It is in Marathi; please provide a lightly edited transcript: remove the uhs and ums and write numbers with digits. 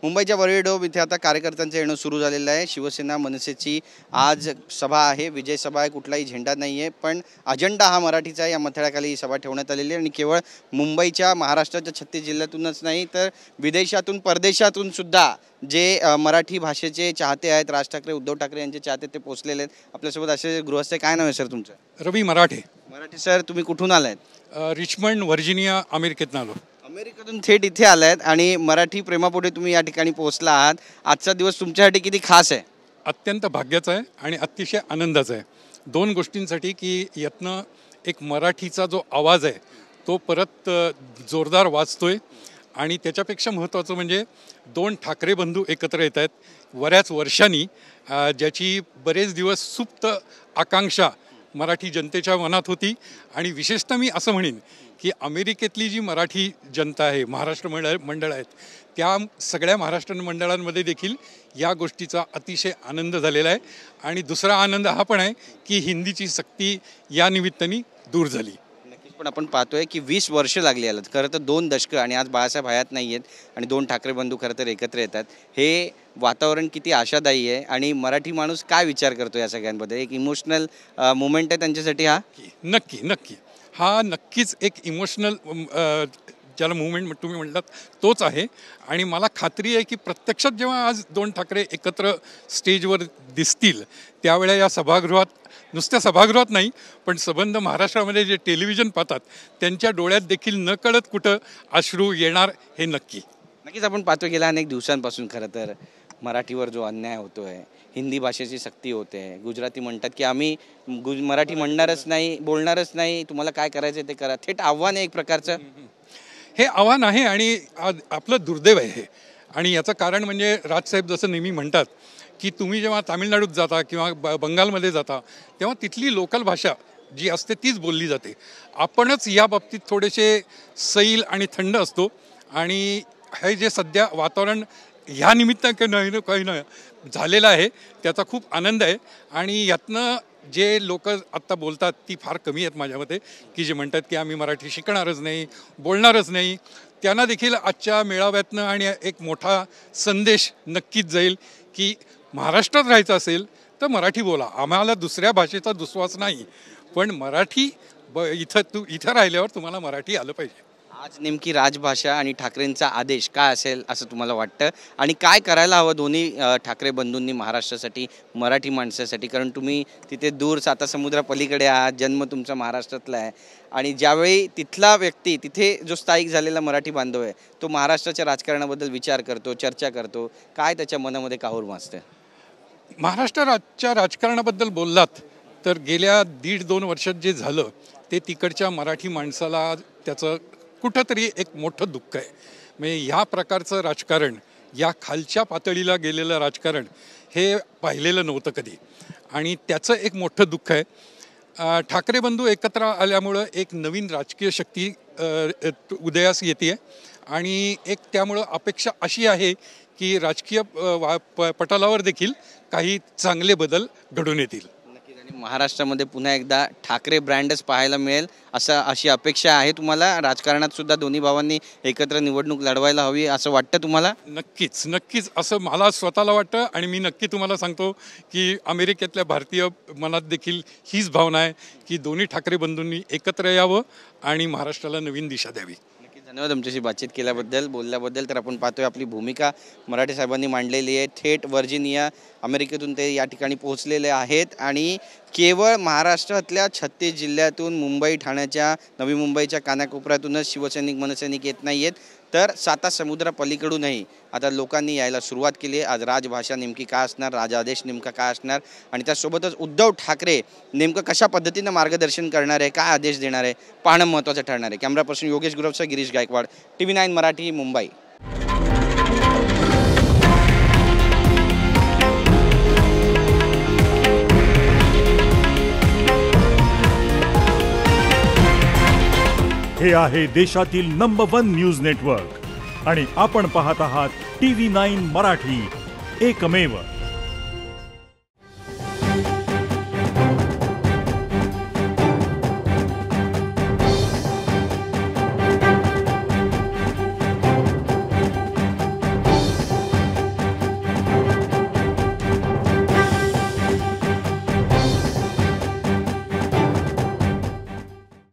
मुंबईच्या वरळी डोब इथे आता कार्यकर्त्यांचं येणं सुरू झालेलं आहे। शिवसेना मनसेची आज सभा आहे, विजय सभा आहे, कुठलाही झेंडा नाही आहे, पण अजेंडा हा मराठीचा आहे। या मथळ्याखाली ही सभा ठेवण्यात आलेली आहे आणि केवळ मुंबईच्या महाराष्ट्राच्या 36 जिल्ह्यातूनच नाही तर विदेशातून परदेशातून सुद्धा जे मराठी भाषेचे चाहते आहेत, राज ठाकरे उद्धव ठाकरे यांचे चाहते ते पोहोचलेले आहेत। आपल्यासोबत असे गृहस्थ काय नाव आहे सर तुमचं? रवी मराठे। मराठे सर, तुम्ही कुठून आलात? रिचमंड व्हर्जिनिया अमेरिकेतून आलो। अमेरिकेतून थेट इथे आलात आणि मराठी प्रेमापोटी तुम्ही या ठिकाणी पोहोचला आहात। आजचा दिवस तुमच्यासाठी किती खास आहे? अत्यंत भाग्याचा आहे आणि अतिशय आनंदाचा आहे। दोन गोष्टींसाठी की यातनं एक मराठीचा जो आवाज आहे तो परत जोरदार वाजतोय आणि त्याच्यापेक्षा महत्त्वाचं म्हणजे दोन ठाकरे बंधू एकत्र येत आहेत बऱ्याच वर्षांनी, ज्याची बरेच दिवस सुप्त आकांक्षा मराठी जनतेच्या मनात होती। आणि विशेषतः मी असं म्हणेन की अमेरिकेतली जी मराठी जनता आहे, महाराष्ट्र मंडळ आहेत, त्या सगळ्या महाराष्ट्र मंडळांमध्ये देखील या गोष्टीचा अतिशय आनंद झालेला आहे। आणि दुसरा आनंद हा पण आहे की हिंदीची सक्ती या निमित्ताने दूर झाली। नक्कीच, पण आपण पाहतोय की 20 वर्ष लागली आलं, खरं तर 2 दशकं, आणि आज बाळासाहेब हयात नाही आहेत आणि दोन ठाकरे बंधू खरं तर एकत्र येतात। हे वातावरण किती आशादायी आहे आणि मराठी माणूस काय विचार करतो या सगळ्यांबद्दल? एक इमोशनल मोमेंट आहे त्यांच्यासाठी हा? नक्की हा नक्कीच एक इमोशनल ज्याला मुवमेंट तुम्ही म्हणलात तोच आहे। आणि मला खात्री आहे की प्रत्यक्षात जेव्हा आज दोन ठाकरे एकत्र स्टेजवर दिसतील त्यावेळेला या सभागृहात, नुसत्या सभागृहात नाही पण संबंध महाराष्ट्रामध्ये जे टेलिव्हिजन पाहतात त्यांच्या डोळ्यात देखील नकळत कुठं अश्रू येणार हे नक्की। नक्कीच आपण पाहतो गेल्या अनेक दिवसांपासून खरं तर मराठीवर जो अन्याय होतो आहे, हिंदी भाषेची सक्ती होते आहे, गुजराती म्हणतात की आम्ही मराठी म्हणणारच नाही, बोलणारच नाही, तुम्हाला काय करायचं ते करा, थेट आव्हान आहे एक प्रकारचं। हे आव्हान आहे आणि आपलं दुर्दैव आहे हे। आणि याचं कारण म्हणजे राजसाहेब जसं नेहमी म्हणतात की तुम्ही जेव्हा तामिळनाडूत जाता किंवा बंगालमध्ये जाता तेव्हा तिथली लोकल भाषा जी असते तीच बोलली जाते। आपणच या बाबतीत थोडेसे सैल आणि थंड असतो आणि हे जे सध्या वातावरण ह्या निमित्तानं काही न झालेलं आहे त्याचा खूप आनंद आहे। आणि यातनं जे लोक आत्ता बोलतात ती फार कमी आहेत माझ्या मते, की जे म्हणतात की आम्ही मराठी शिकणारच नाही, बोलणारच नाही, त्यांना देखील आजच्या मेळाव्यातनं आणि एक मोठा संदेश नक्कीच जाईल की महाराष्ट्रात राहायचं असेल तर मराठी बोला, आम्हाला दुसऱ्या भाषेचा दुस्वास नाही, पण मराठी इथं राहिल्यावर तुम्हाला मराठी आलं पाहिजे। आज नेमकी राजभाषा आणि ठाकरेंचा आदेश काय असेल असं तुम्हाला वाटतं आणि काय करायला हवं दोन्ही ठाकरे बंधूंनी महाराष्ट्रासाठी, मराठी माणसासाठी? कारण तुम्ही तिथे दूर सातासमुद्रा पलीकडे आहात, जन्म तुमचा महाराष्ट्रातला आहे आणि ज्यावेळी तिथला व्यक्ती, तिथे जो स्थायिक झालेला मराठी बांधव आहे तो महाराष्ट्राच्या राजकारणाबद्दल विचार करतो, चर्चा करतो, काय त्याच्या मनामध्ये काहूर माजतं? महाराष्ट्राच्या राजकारणाबद्दल बोललात तर गेल्या 1.5-2 वर्षात जे झालं ते तिकडच्या मराठी माणसाला त्याचं कुठंतरी एक मोठं दुःख आहे। म्हणजे ह्या प्रकारचं राजकारण, या खालच्या पातळीला गेलेलं राजकारण हे पाहिलेलं नव्हतं कधी आणि त्याचं एक मोठं दुःख आहे। ठाकरे बंधू एकत्र आल्यामुळं एक नवीन राजकीय शक्ती उदयास येते आणि एक त्यामुळं अपेक्षा अशी आहे की राजकीय पटलावर देखील काही चांगले बदल घडून येतील। महाराष्ट्रामध्ये पुन्हा एकदा ठाकरे ब्रँडच पाहायला मिळेल अशी अपेक्षा आहे तुम्हाला? राजकारणात सुद्धा दोन्ही भावांनी एकत्र निवडणूक लढवायला हवी असं वाटतं तुम्हाला? नक्कीच असं मला स्वतःला वाटतं आणि मी नक्की तुम्हाला सांगतो की अमेरिकेतल्या भारतीय मनात देखील हीच भावना आहे की दोन्ही ठाकरे बंधूंनी एकत्र यावं आणि महाराष्ट्राला नवीन दिशा द्यावी। धन्यवाद आमच्याशी बातचीत केल्याबद्दल, बोलल्याबद्दल। तर आपण पाहतोय आपली भूमिका मराठे साहेबांनी मांडलेली आहे। थेट व्हर्जिनिया अमेरिकेतून ते या ठिकाणी पोहोचलेले आहेत आणि केवळ महाराष्ट्रातल्या 36 जिल्ह्यातून, मुंबई ठाण्याच्या, नवी मुंबईच्या कानाकोपऱ्यातूनच शिवसैनिक मनसैनिक येत नाही आहेत तर सातासमुद्रा पलीकडूनही आता लोकांनी यायला सुरुवात केली आहे। आज राजभाषा नेमकी काय असणार, राजादेश नेमका काय असणार आणि त्यासोबतच उद्धव ठाकरे नेमकं कशा पद्धतीनं मार्गदर्शन करणार आहे, काय आदेश देणार आहे, पाहणं महत्त्वाचं ठरणार आहे। कॅमेरापर्सन योगेश गुरवसह गिरीश गायकवाड, TV9 मराठी, मुंबई। हे आहे देशातील नंबर 1 न्यूज नेटवर्क आणि आपण पाहत आहात TV9 मराठी, एकमेव।